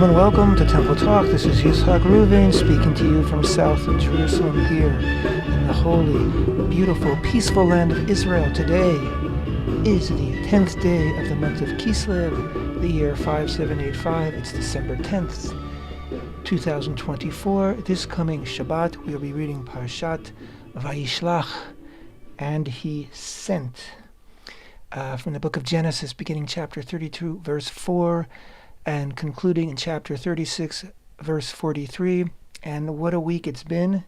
Shalom and welcome to Temple Talk. This is Yitzhak Ruvain speaking to you from south of Jerusalem here in the holy, beautiful, peaceful land of Israel. Today is the 10th day of the month of Kislev, the year 5785. It's December 10th, 2024. This coming Shabbat, we'll be reading Parashat Vayishlach, and he sent. From the book of Genesis, beginning chapter 32, verse 4, and concluding in chapter 36, verse 43. And what a week it's been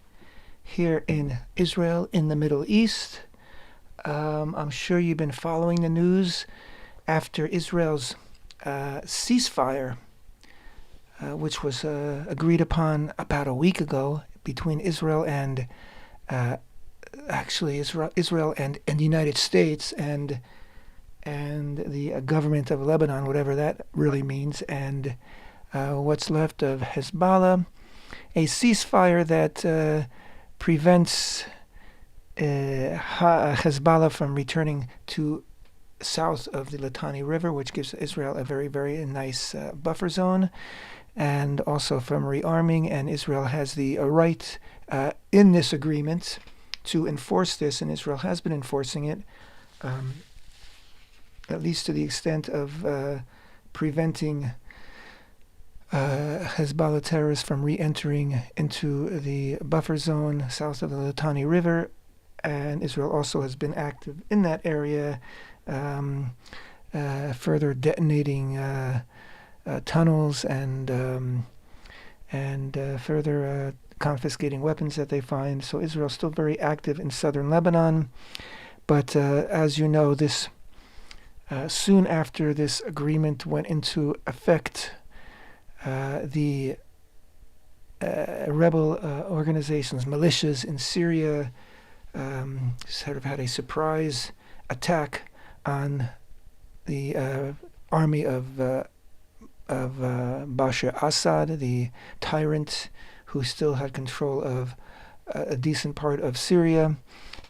here in Israel, in the Middle East. I'm sure you've been following the news after Israel's ceasefire, which was agreed upon about a week ago between Israel and Israel and the United States and the government of Lebanon, whatever that really means, and what's left of Hezbollah, a ceasefire that prevents Hezbollah from returning to south of the Litani River, which gives Israel a very, very nice buffer zone, and also from rearming, and Israel has the right in this agreement to enforce this, and Israel has been enforcing it, at least to the extent of preventing Hezbollah terrorists from re-entering into the buffer zone south of the Litani River. And Israel also has been active in that area, further detonating tunnels and further confiscating weapons that they find. So Israel is still very active in southern Lebanon. But as you know, this soon after this agreement went into effect, the rebel organizations, militias in Syria, sort of had a surprise attack on the army of Bashar Assad, the tyrant who still had control of a decent part of Syria,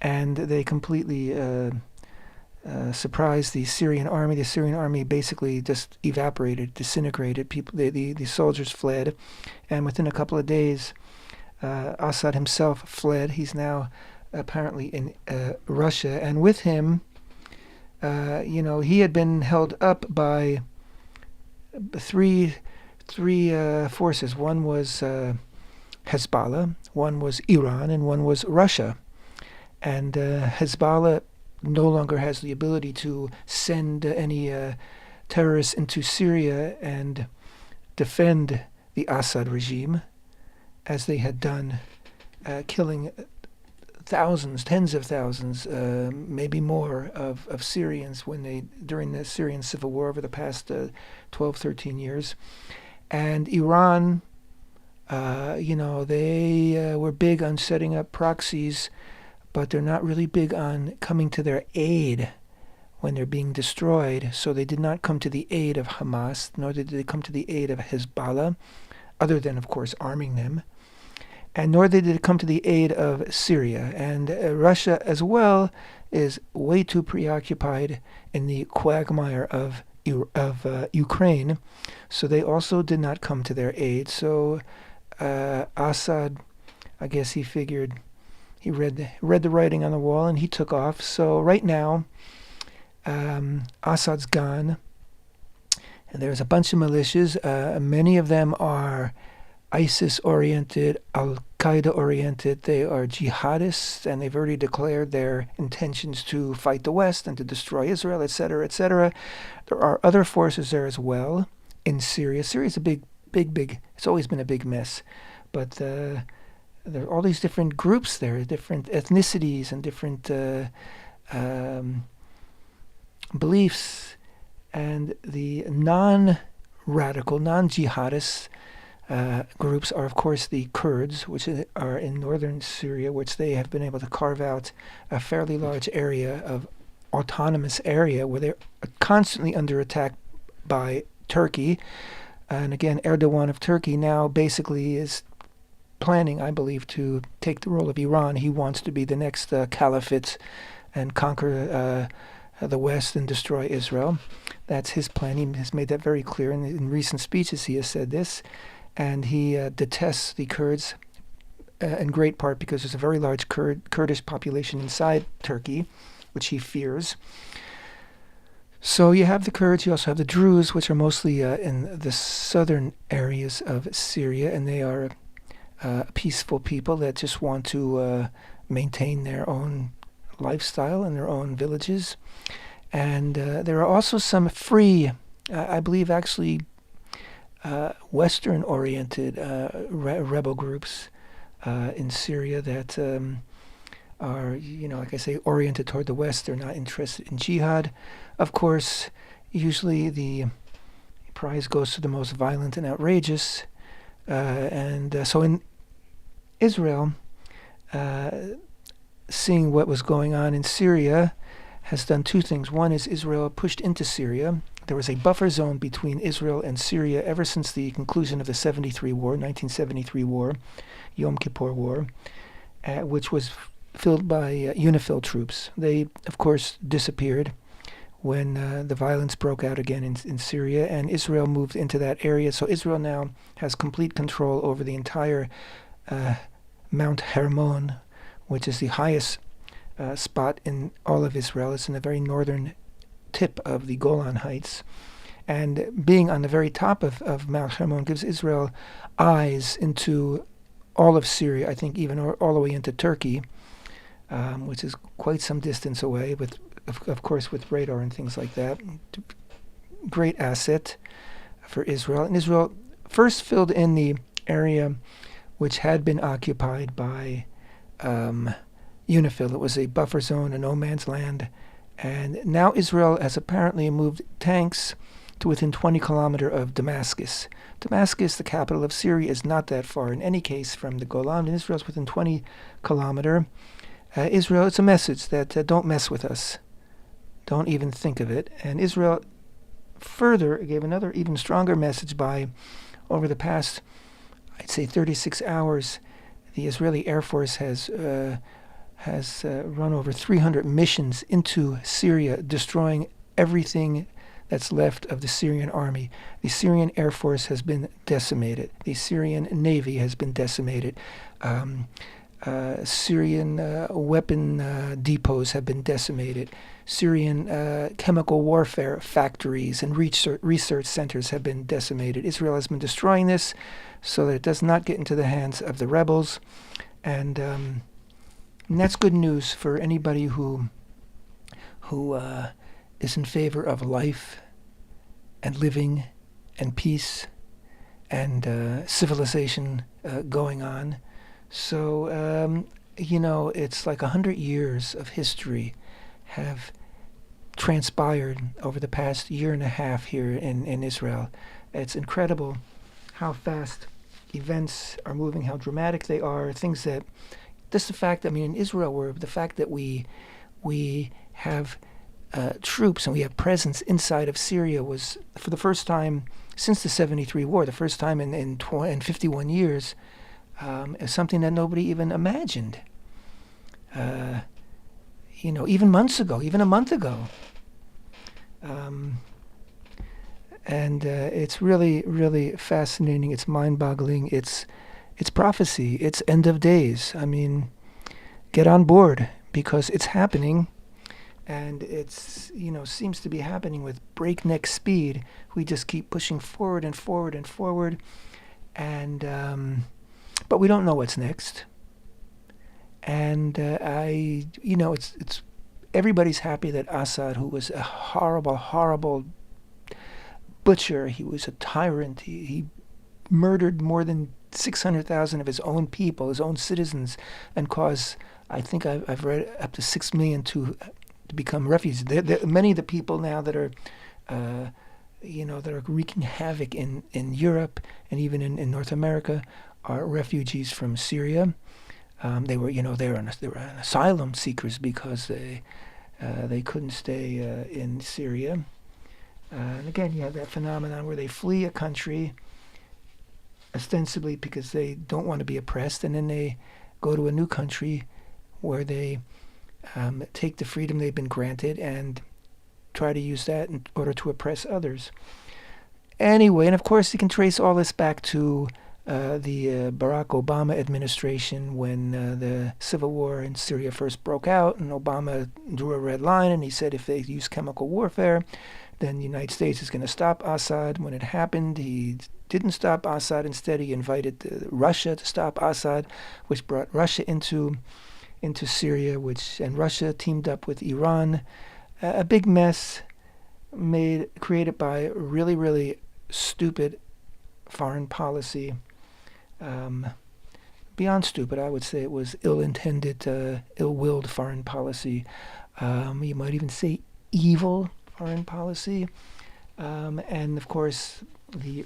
and they completely surprised the Syrian army. The Syrian army basically just evaporated, disintegrated. The soldiers fled, and within a couple of days, Assad himself fled. He's now apparently in Russia, and with him, he had been held up by three forces. One was Hezbollah, one was Iran, and one was Russia. And Hezbollah no longer has the ability to send any terrorists into Syria and defend the Assad regime, as they had done, killing thousands, tens of thousands, maybe more of Syrians during the Syrian civil war over the past 12, 13 years. And Iran, they were big on setting up proxies, but they're not really big on coming to their aid when they're being destroyed. So they did not come to the aid of Hamas, nor did they come to the aid of Hezbollah, other than, of course, arming them. And nor did they come to the aid of Syria. And Russia, as well, is way too preoccupied in the quagmire of Ukraine. So they also did not come to their aid. So Assad, I guess he figured, he read the writing on the wall, and he took off. So right now, Assad's gone, and there's a bunch of militias. Many of them are ISIS-oriented, Al-Qaeda-oriented. They are jihadists, and they've already declared their intentions to fight the West and to destroy Israel, etc., etc. There are other forces there as well in Syria. Syria's a big, it's always been a big mess. But there are all these different groups there, different ethnicities and different beliefs. And the non-radical, non-jihadist groups are, of course, the Kurds, which are in northern Syria, which they have been able to carve out a fairly large area of autonomous area where they're constantly under attack by Turkey. And again, Erdogan of Turkey now basically is planning, I believe, to take the role of Iran. He wants to be the next caliphate and conquer the west and destroy Israel. That's his plan. He has made that very clear. In recent speeches, he has said this. And he detests the Kurds in great part because there's a very large Kurdish population inside Turkey, which he fears. So you have the Kurds, you also have the Druze, which are mostly in the southern areas of Syria, and they are peaceful people that just want to maintain their own lifestyle in their own villages. And there are also some free, I believe actually Western-oriented rebel groups in Syria that are, like I say, oriented toward the West. They're not interested in jihad. Of course, usually the prize goes to the most violent and outrageous. So in Israel, seeing what was going on in Syria has done two things. One is Israel pushed into Syria. There was a buffer zone between Israel and Syria ever since the conclusion of the 1973 war, Yom Kippur War, which was filled by UNIFIL troops. They, of course, disappeared when the violence broke out again in Syria, and Israel moved into that area. So Israel now has complete control over the entire Mount Hermon, which is the highest spot in all of Israel. It's in the very northern tip of the Golan Heights. And being on the very top of Mount Hermon gives Israel eyes into all of Syria, I think even all the way into Turkey, which is quite some distance away, with of course with radar and things like that. Great asset for Israel. And Israel first filled in the area which had been occupied by UNIFIL. It was a buffer zone, a no man's land. And now Israel has apparently moved tanks to within 20 kilometers of Damascus. Damascus, the capital of Syria, is not that far in any case from the Golan, and Israel's within 20 kilometers. Israel, it's a message that don't mess with us. Don't even think of it. And Israel further gave another even stronger message by, over the past, I'd say 36 hours, the Israeli Air Force has run over 300 missions into Syria, destroying everything that's left of the Syrian army. The Syrian Air Force has been decimated. The Syrian Navy has been decimated. Syrian weapon depots have been decimated. Syrian chemical warfare factories and research centers have been decimated. Israel has been destroying this so that it does not get into the hands of the rebels. And that's good news for anybody who is in favor of life and living and peace and civilization going on. So, it's like 100 years of history have transpired over the past year and a half here in Israel. It's incredible how fast events are moving, how dramatic they are, things that, just the fact that, in Israel, the fact that we have troops and we have presence inside of Syria was, for the first time since the 73 war, the first time in 51 years, is something that nobody even imagined. Even months ago, even a month ago. And it's really, really fascinating. It's mind-boggling. It's prophecy. It's end of days. Get on board, because it's happening, and it's, seems to be happening with breakneck speed. We just keep pushing forward and forward and forward, and but we don't know what's next. And it's everybody's happy that Assad, who was a horrible, horrible butcher, he was a tyrant. He murdered more than 600,000 of his own people, his own citizens, and caused, I think I've read, up to 6 million to become refugees. Many of the people now that are, that are wreaking havoc in Europe and even in North America are refugees from Syria. They were asylum seekers because they couldn't stay in Syria. And again, you have that phenomenon where they flee a country ostensibly because they don't want to be oppressed, and then they go to a new country where they take the freedom they've been granted and try to use that in order to oppress others. Anyway, and of course you can trace all this back to the Barack Obama administration when the civil war in Syria first broke out, and Obama drew a red line and he said if they use chemical warfare, then the United States is going to stop Assad. When it happened, he didn't stop Assad. Instead, he invited Russia to stop Assad, which brought Russia into Syria, and Russia teamed up with Iran. A big mess created by really, really stupid foreign policy. Beyond stupid, I would say it was ill-intended, ill-willed foreign policy. You might even say evil foreign policy. And of course, I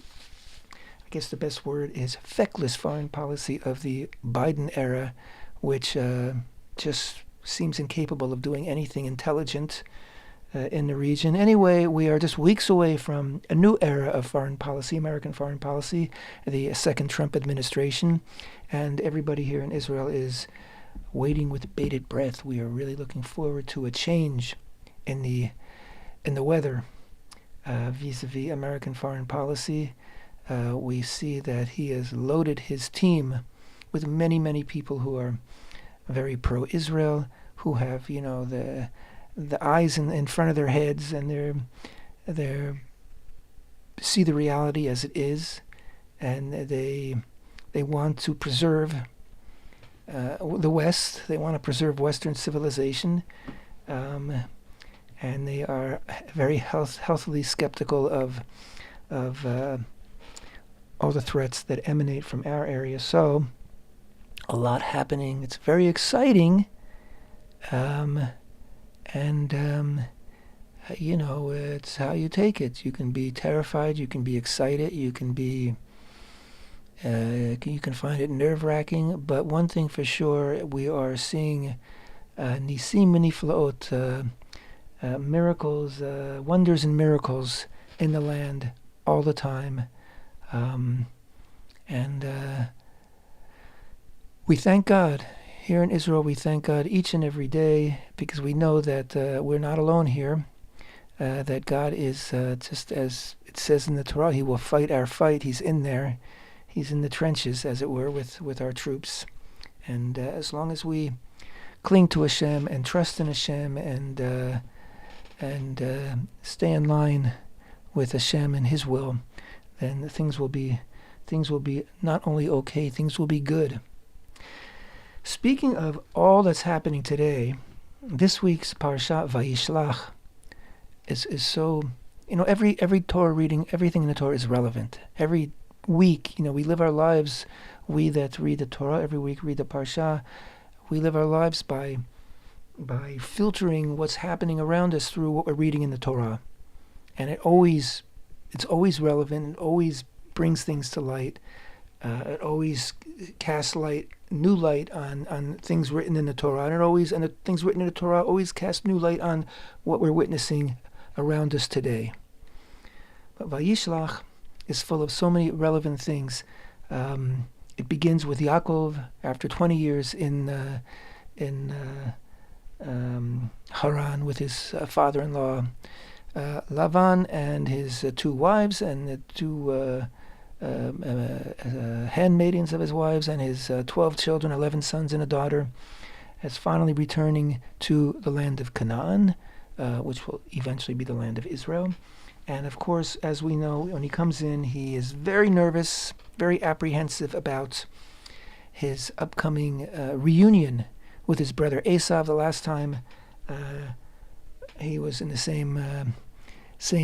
guess the best word is feckless foreign policy of the Biden era, which just seems incapable of doing anything intelligent in the region. Anyway, we are just weeks away from a new era of foreign policy, American foreign policy, the second Trump administration, and everybody here in Israel is waiting with bated breath. We are really looking forward to a change in the weather vis-a-vis American foreign policy. We see that he has loaded his team with many, many people who are very pro-Israel, who have, the eyes in front of their heads, and they're see the reality as it is, and they want to preserve the West. They want to preserve Western civilization, and they are very healthily skeptical of all the threats that emanate from our area. So, a lot happening. It's very exciting. It's how you take it. You can be terrified, you can be excited, you can find it nerve-wracking, but one thing for sure, we are seeing nisim v'niflaot, miracles, wonders and miracles in the land all the time. We thank God. Here in Israel, we thank God each and every day because we know that we're not alone here, that God is, just as it says in the Torah, He will fight our fight. He's in there. He's in the trenches, as it were, with our troops. And as long as we cling to Hashem and trust in Hashem and stay in line with Hashem and His will, then things will be not only okay, things will be good. Speaking of all that's happening today, this week's Parashat Vayishlach is so, every Torah reading, everything in the Torah is relevant. Every week, we live our lives, we that read the Torah, every week read the Parsha, we live our lives by filtering what's happening around us through what we're reading in the Torah. And it's always relevant, it always brings things to light. It always casts new light on things written in the Torah, and the things written in the Torah always cast new light on what we're witnessing around us today. But Vayishlach is full of so many relevant things. It begins with Yaakov after 20 years in Haran with his father-in-law Lavan and his two wives and the two handmaidens of his wives and his 12 children, 11 sons and a daughter, as finally returning to the land of Canaan, which will eventually be the land of Israel. And of course, as we know, when he comes in, he is very nervous, very apprehensive about his upcoming reunion with his brother Esau. The last time he was in the same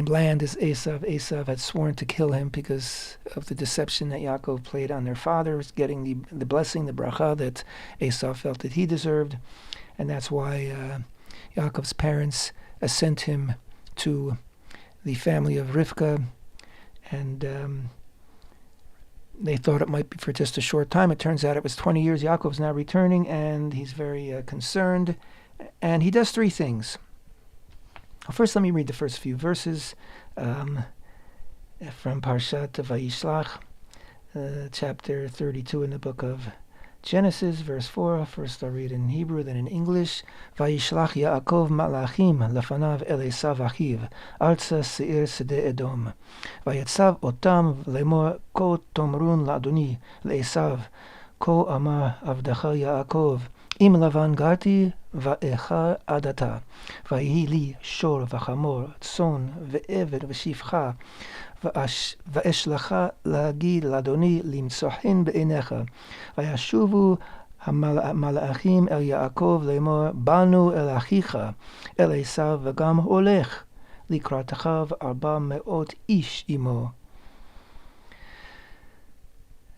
land as Esau. Esau had sworn to kill him because of the deception that Yaakov played on their father, getting the blessing, the bracha that Esau felt that he deserved. And that's why Yaakov's parents sent him to the family of Rivka, and they thought it might be for just a short time. It turns out it was 20 years. Yaakov's now returning, and he's very concerned. And he does three things. First, let me read the first few verses from Parashat Vayishlach, chapter 32 in the book of Genesis, verse 4. First I'll read in Hebrew, then in English. Vayishlach Yaakov malachim lefanav el Esav achiv, arza seir sede Edom. Vayetzav otam lemor ko tomrun la'adoni le'esav, ko amar avdacha Yaakov, im Lavan garti va'echa adata, vayihi li shor v'chamor, tzon ve'eved v'shifcha, ואשלחה להגיד לאדוני למצוחן בעיניך. וישובו המלאכים אל יעקב לאמור, באנו אל אחיך, אל עשיו, וגם הולך לקראתך 400 איש עמו.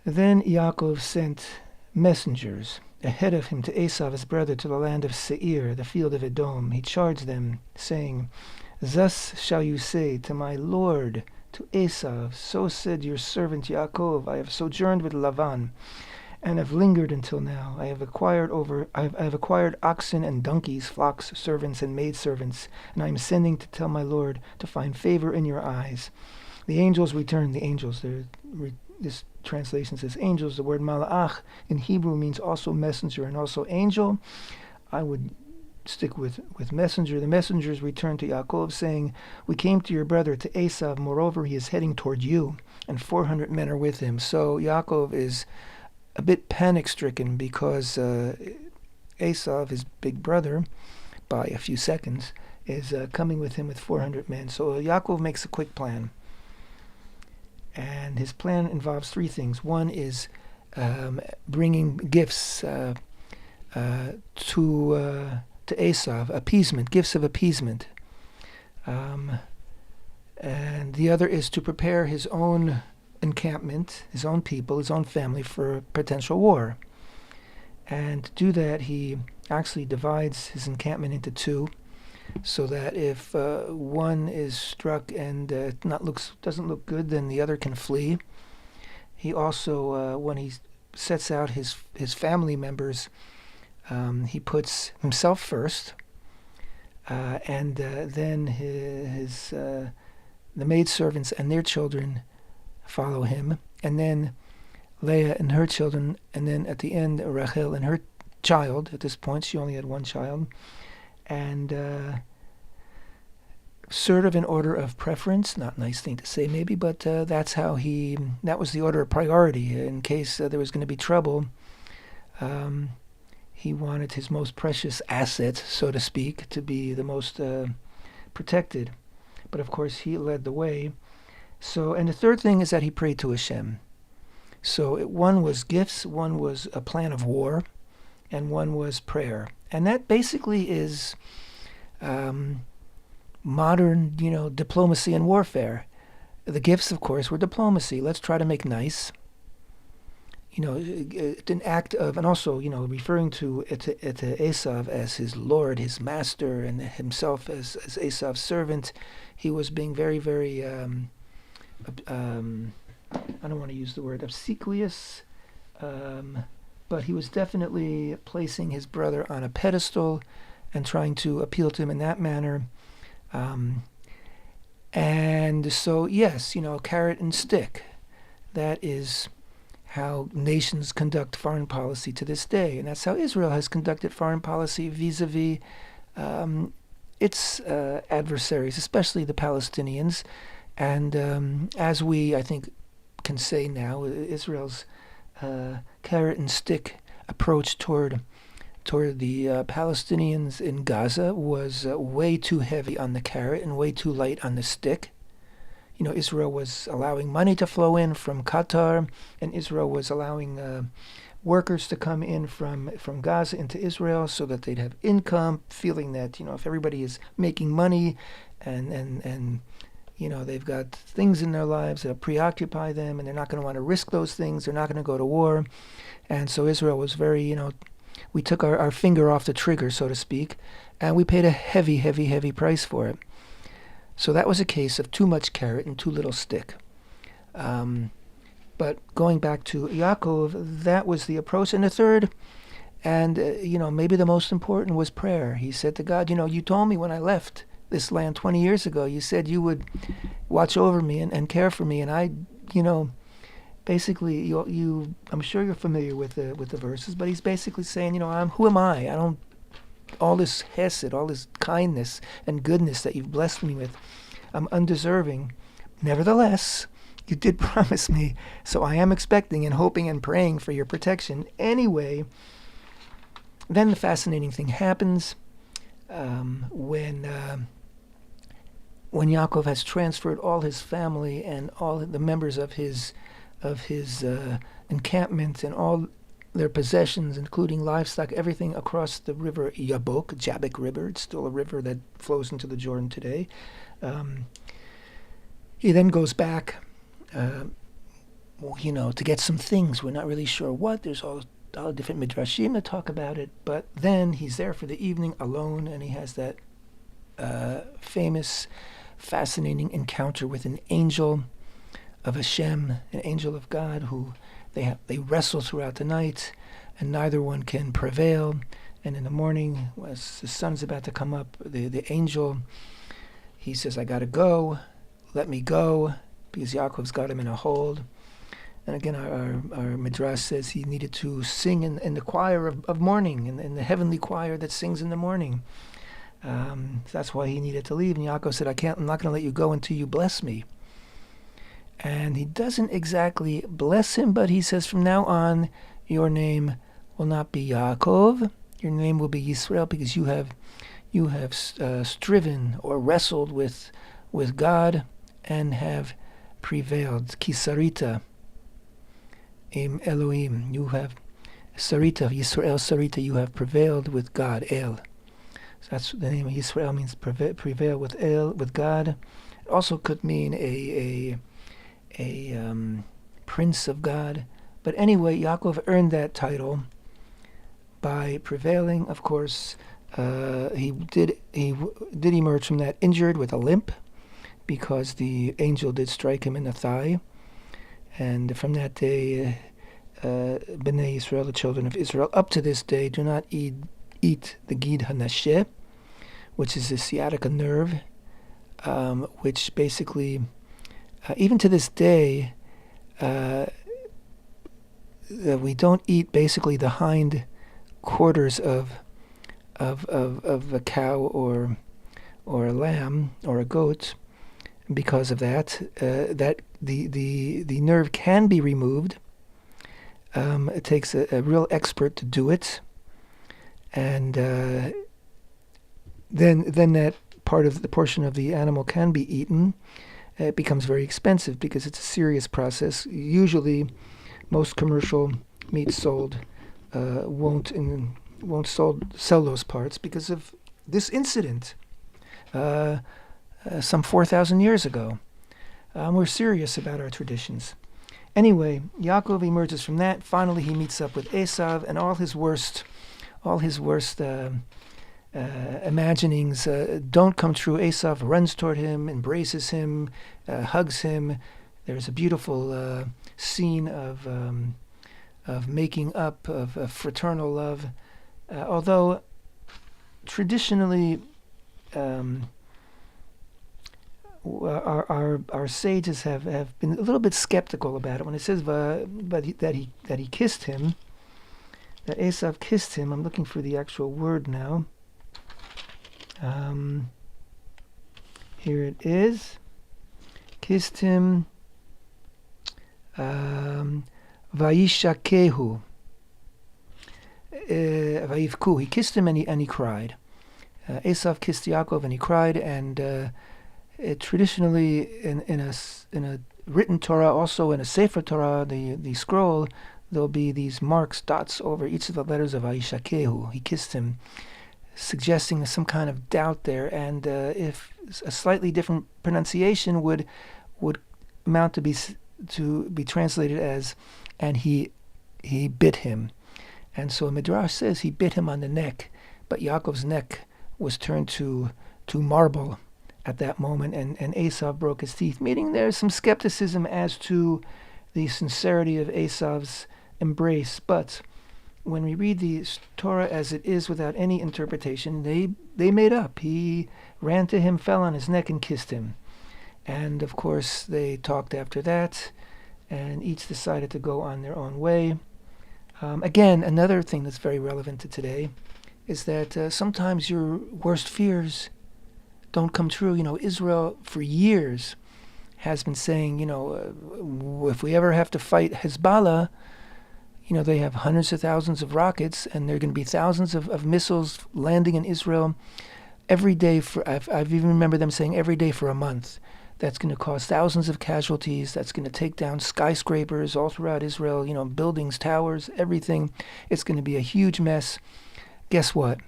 Then Yaakov sent messengers ahead of him to Esau his brother to the land of Seir, the field of Edom. He charged them, saying, Thus shall you say to my lord, to Esau, so said your servant Yaakov, I have sojourned with Lavan, and have lingered until now. I have acquired oxen and donkeys, flocks, servants, and maidservants, and I am sending to tell my lord to find favor in your eyes. The angels returned. The angels, this translation says angels. The word malach in Hebrew means also messenger and also angel. I would stick with messenger. The messengers returned to Yaakov, saying, we came to your brother, to Esau. Moreover, he is heading toward you, and 400 men are with him. So Yaakov is a bit panic-stricken because Esau, his big brother, by a few seconds, is coming with him with 400 men. So Yaakov makes a quick plan. And his plan involves three things. One is bringing gifts to Esau, appeasement, gifts of appeasement. And the other is to prepare his own encampment, his own people, his own family for potential war. And to do that, he actually divides his encampment into two, so that if one is struck and doesn't look good, then the other can flee. He also, when he sets out his family members, he puts himself first, and then the maidservants and their children follow him, and then Leah and her children, and then at the end Rachel and her child. At this point, she only had one child, and sort of in order of preference. Not a nice thing to say, maybe, but that was the order of priority in case there was going to be trouble. He wanted his most precious asset, so to speak, to be the most protected. But of course, he led the way. So, and the third thing is that he prayed to Hashem. So one was gifts, one was a plan of war, and one was prayer. And that basically is modern, diplomacy and warfare. The gifts, of course, were diplomacy. Let's try to make nice. An act of, and also, referring to Esau as his lord, his master, and himself as Esau's servant, he was being very, very, I don't want to use the word obsequious, but he was definitely placing his brother on a pedestal and trying to appeal to him in that manner. And so, yes, carrot and stick. That is how nations conduct foreign policy to this day. And that's how Israel has conducted foreign policy vis-a-vis its adversaries, especially the Palestinians. And as we, I think, can say now, Israel's carrot and stick approach toward the Palestinians in Gaza was way too heavy on the carrot and way too light on the stick. Israel was allowing money to flow in from Qatar, and Israel was allowing workers to come in from Gaza into Israel so that they'd have income, feeling that, if everybody is making money and they've got things in their lives that preoccupy them and they're not going to want to risk those things, they're not going to go to war. And so Israel was very, we took our finger off the trigger, so to speak, and we paid a heavy, heavy, heavy price for it. So that was a case of too much carrot and too little stick. But going back to Yaakov, that was the approach. And the third, and maybe the most important, was prayer. He said to God, you told me when I left this land 20 years ago, you said you would watch over me and care for me. And I, basically, I'm sure you're familiar with the verses, but he's basically saying, who am I? I don't, all this hesed, all this kindness and goodness that you've blessed me with, I'm undeserving. Nevertheless, you did promise me, so I am expecting and hoping and praying for your protection. Anyway, then the fascinating thing happens when Yaakov has transferred all his family and all the members of his encampment and all their possessions, including livestock, everything across the river Jabbok River. It's still a river that flows into the Jordan today. He then goes back, to get some things. We're not really sure what. There's all different midrashim that talk about it. But then he's there for the evening alone, and he has that famous, fascinating encounter with an angel of Hashem, an angel of God, who they wrestle throughout the night, and neither one can prevail. And in the morning, as the sun's about to come up, the angel, he says, I got to go, let me go, because Yaakov's got him in a hold. And again, our Midrash says he needed to sing in the choir of morning, in the heavenly choir that sings in the morning. That's why he needed to leave. And Yaakov said, I'm not going to let you go until you bless me. And he doesn't exactly bless him, but he says, from now on, your name will not be Yaakov. Your name will be Yisrael, because you have striven or wrestled with God and have prevailed. Kisarita im Elohim. You have Sarita, Yisrael Sarita. You have prevailed with God, El. So that's the name of Yisrael, means prevail with El, with God. It also could mean a prince of God. But anyway, Yaakov earned that title by prevailing. Of course, he did emerge from that injured with a limp, because the angel did strike him in the thigh. And from that day, Bnei Israel, the children of Israel, up to this day, do not eat the G-d Hanasheh, which is the sciatica nerve, which basically, even to this day, we don't eat basically the hind quarters of a cow or a lamb or a goat. Because of that, that the nerve can be removed. It takes a real expert to do it, and then that portion of the animal can be eaten. It becomes very expensive because it's a serious process. Usually, most commercial meat sold won't sell those parts because of this incident. Some 4,000 years ago. We're serious about our traditions. Anyway, Yaakov emerges from that. Finally, he meets up with Esau, and all his worst imaginings don't come true. Esau runs toward him, embraces him, hugs him. There's a beautiful scene of making up, of fraternal love. Although traditionally, our sages have been a little bit skeptical about it when it says that he kissed him, that Esau kissed him. I'm looking for the actual word now. Here it is. Kissed him. Vayishakehu. Vayivku. He kissed him and he cried. Esau kissed Yaakov and he cried, and traditionally in a written Torah, also in a Sefer Torah, the scroll, there'll be these marks, dots over each of the letters of Vayishakehu. He kissed him, suggesting some kind of doubt there, and if a slightly different pronunciation would amount to be translated as, and he bit him. And so Midrash says he bit him on the neck, but Yaakov's neck was turned to marble at that moment, and Esau broke his teeth, meaning there's some skepticism as to the sincerity of Esau's embrace. But when we read the Torah as it is without any interpretation, they made up. He ran to him, fell on his neck, and kissed him. And of course, they talked after that, and each decided to go on their own way. Again, another thing that's very relevant to today is that sometimes your worst fears don't come true. Israel for years has been saying, if we ever have to fight Hezbollah, they have hundreds of thousands of rockets, and there are going to be thousands of missiles landing in Israel every day. I've even remember them saying every day for a month. That's going to cause thousands of casualties. That's going to take down skyscrapers all throughout Israel, buildings, towers, everything. It's going to be a huge mess. Guess what?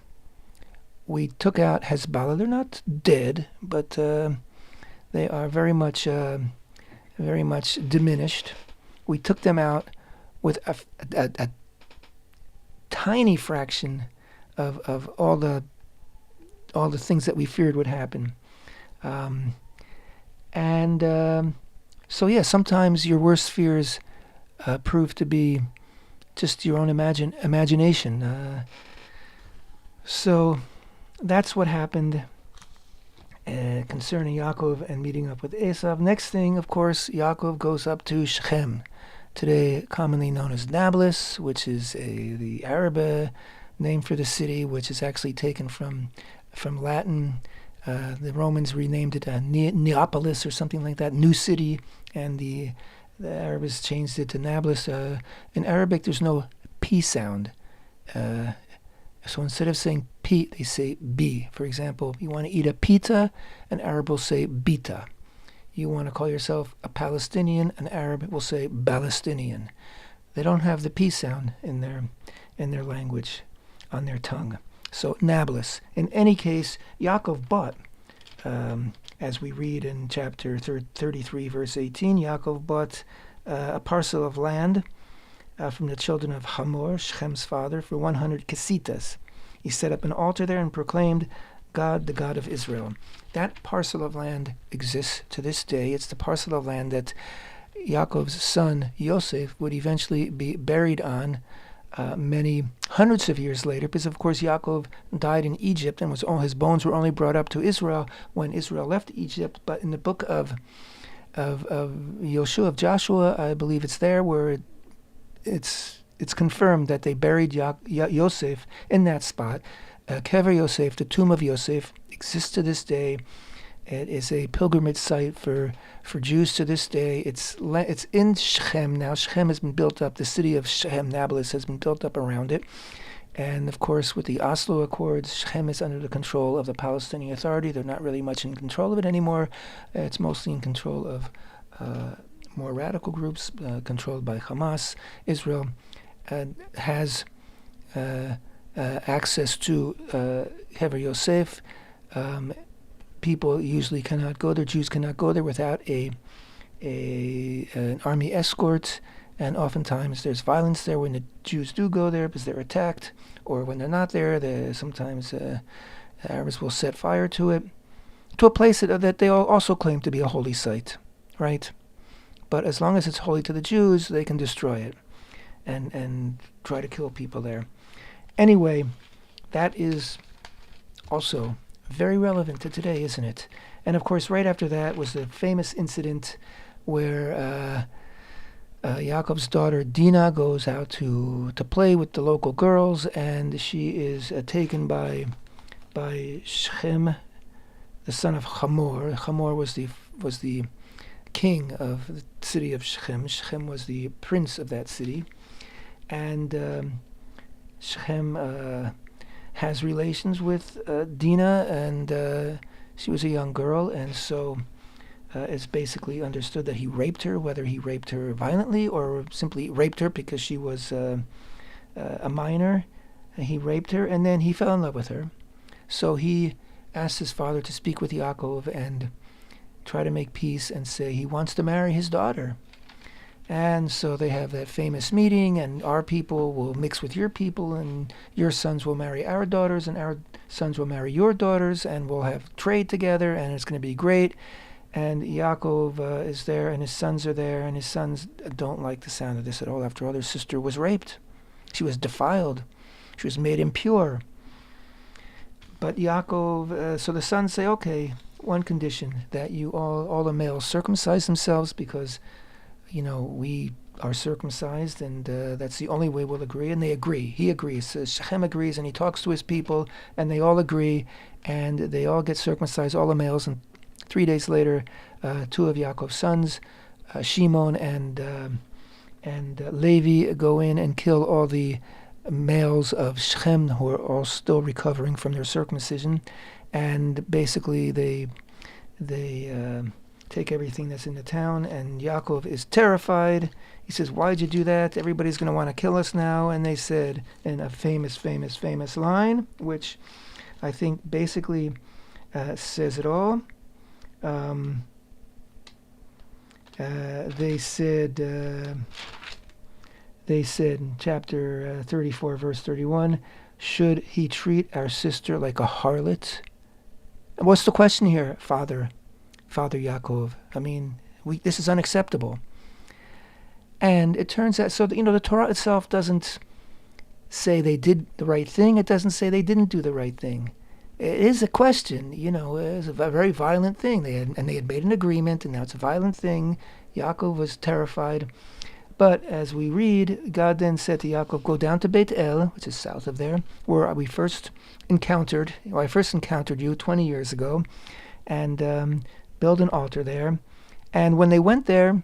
We took out Hezbollah. They're not dead, but they are very much diminished. We took them out with a tiny fraction of all the things that we feared would happen. So sometimes your worst fears prove to be just your own imagination. So that's what happened concerning Yaakov and meeting up with Esau. Next thing, of course, Yaakov goes up to Shechem, today commonly known as Nablus, which is the Arab name for the city, which is actually taken from Latin. The Romans renamed it Neapolis or something like that, new city, and the Arabs changed it to Nablus. In Arabic, there's no P sound. So instead of saying P, they say B. For example, you want to eat a pita, an Arab will say bita. You want to call yourself a Palestinian, an Arab will say Palestinian. They don't have the P sound in their language, on their tongue. So Nablus. In any case, Yaakov bought, as we read in chapter 33, verse 18, Yaakov bought a parcel of land from the children of Chamor, Shechem's father, for 100 kesitas. He set up an altar there and proclaimed, God, the God of Israel. That parcel of land exists to this day. It's the parcel of land that Yaakov's son, Yosef, would eventually be buried on many hundreds of years later, because of course Yaakov died in Egypt, and all his bones were only brought up to Israel when Israel left Egypt. But in the book of Joshua, I believe it's there where it's confirmed that they buried Yosef in that spot. Kever Yosef, the tomb of Yosef, exists to this day. It is a pilgrimage site for Jews to this day. It's in Shechem now. Shechem has been built up. The city of Shechem, Nablus, has been built up around it. And of course, with the Oslo Accords, Shechem is under the control of the Palestinian Authority. They're not really much in control of it anymore. It's mostly in control of more radical groups controlled by Hamas. Israel has access to Hever Yosef. People usually cannot go there. Jews cannot go there without an army escort, and oftentimes there's violence there when the Jews do go there because they're attacked, or when they're not there, sometimes Arabs will set fire to it, to a place that they also claim to be a holy site, right? But as long as it's holy to the Jews, they can destroy it and try to kill people there. Anyway, that is also very relevant to today, isn't it? And of course, right after that was the famous incident where Yaakov's daughter Dinah goes out to play with the local girls, and she is taken by Shechem, the son of Chamor. Chamor was the king of the city of Shechem. Shechem was the prince of that city, and Shechem has relations with Dinah, and she was a young girl, and so it's basically understood that he raped her, whether he raped her violently or simply raped her because she was a minor. He raped her, and then he fell in love with her. So he asked his father to speak with Yaakov and try to make peace and say he wants to marry his daughter. And so they have that famous meeting, and our people will mix with your people, and your sons will marry our daughters, and our sons will marry your daughters, and we'll have trade together, and it's going to be great. And Yaakov is there, and his sons are there, and his sons don't like the sound of this at all. After all, their sister was raped. She was defiled. She was made impure. But Yaakov, so the sons say, okay, one condition, that you all the males circumcise themselves, because we are circumcised, and that's the only way we'll agree. And they agree. He agrees. Shechem agrees, and he talks to his people, and they all agree, and they all get circumcised, all the males. And 3 days later, two of Yaakov's sons, Shimon and Levi, go in and kill all the males of Shechem who are all still recovering from their circumcision, and basically they take everything that's in the town. And Yaakov is terrified. He says, "Why'd you do that? Everybody's going to want to kill us now." And they said, in a famous line, which I think basically says it all. They said in chapter 34, verse 31, "Should he treat our sister like a harlot?" And what's the question here, Father Yaakov? I mean, this is unacceptable. And it turns out, so the Torah itself doesn't say they did the right thing. It doesn't say they didn't do the right thing. It is a question. It's a very violent thing. They had made an agreement, and now it's a violent thing. Yaakov was terrified. But as we read, God then said to Yaakov, "Go down to Beit El," which is south of there, where I first encountered you 20 years ago, and build an altar there. And when they went there,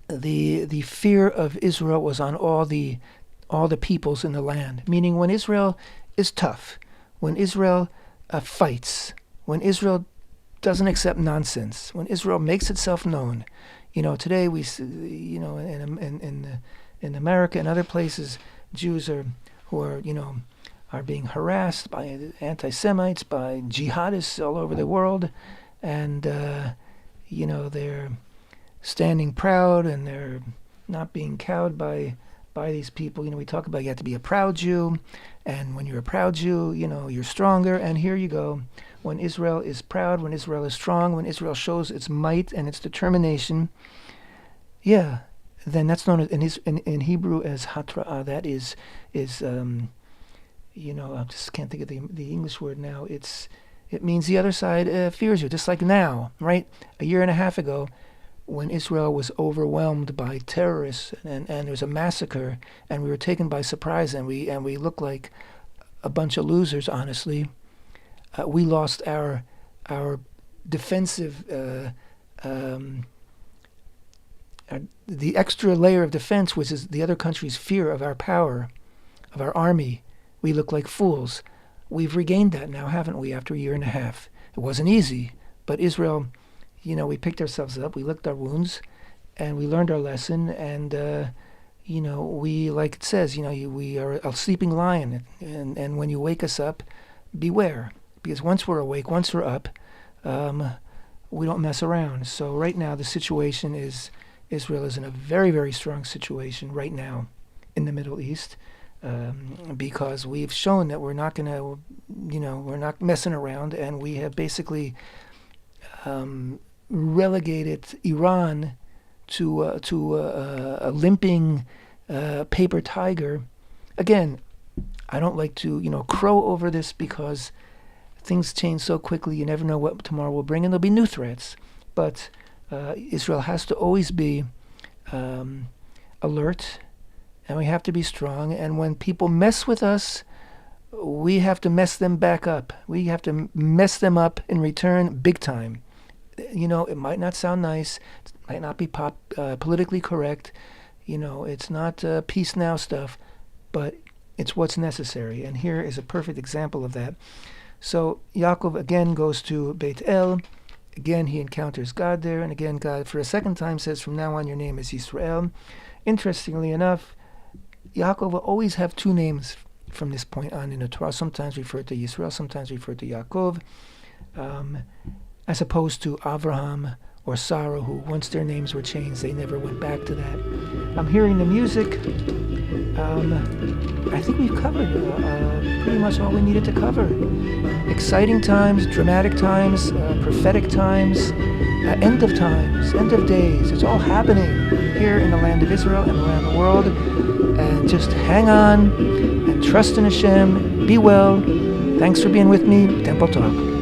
the fear of Israel was on all the peoples in the land. Meaning, when Israel is tough, when Israel fights, when Israel doesn't accept nonsense, when Israel makes itself known. Today we, in America and other places, Jews are being harassed by anti-Semites, by jihadists all over the world, and they're standing proud, and they're not being cowed by these people. We talk about you have to be a proud Jew, and when you're a proud Jew, you're stronger. And here you go. When Israel is proud, when Israel is strong, when Israel shows its might and its determination, then that's known as, in Hebrew as hatra'ah. That is I just can't think of the English word now. It means the other side fears you, just like now, right? A year and a half ago, when Israel was overwhelmed by terrorists and there was a massacre, and we were taken by surprise, and we looked like a bunch of losers, honestly. We lost our defensive, the extra layer of defense, which is the other country's fear of our power, of our army. We look like fools. We've regained that now, haven't we, after a year and a half? It wasn't easy, but Israel, we picked ourselves up, we licked our wounds, and we learned our lesson, and, we, like it says, we are a sleeping lion, and when you wake us up, beware. Because once we're awake, once we're up, we don't mess around. So right now, the situation is, Israel is in a very, very strong situation right now in the Middle East, because we've shown that we're not going to, we're not messing around, and we have basically relegated Iran to a limping paper tiger. Again, I don't like to, crow over this, because things change so quickly. You never know what tomorrow will bring, and there'll be new threats. But Israel has to always be alert, and we have to be strong. And when people mess with us, we have to mess them back up. We have to mess them up in return, big time. It might not sound nice. It might not be politically correct. It's not peace now stuff, but it's what's necessary. And here is a perfect example of that. So Yaakov again goes to Beit El. Again, he encounters God there. And again, God, for a second time, says, "From now on, your name is Yisrael." Interestingly enough, Yaakov will always have two names from this point on in the Torah, sometimes referred to Yisrael, sometimes referred to Yaakov, as opposed to Abraham or Sarah, who once their names were changed, they never went back to that. I'm hearing the music. I think we've covered pretty much all we needed to cover. Exciting times, dramatic times, prophetic times, end of times, end of days. It's all happening here in the land of Israel and around the world. And just hang on and trust in Hashem. Be well. Thanks for being with me. Temple Talk.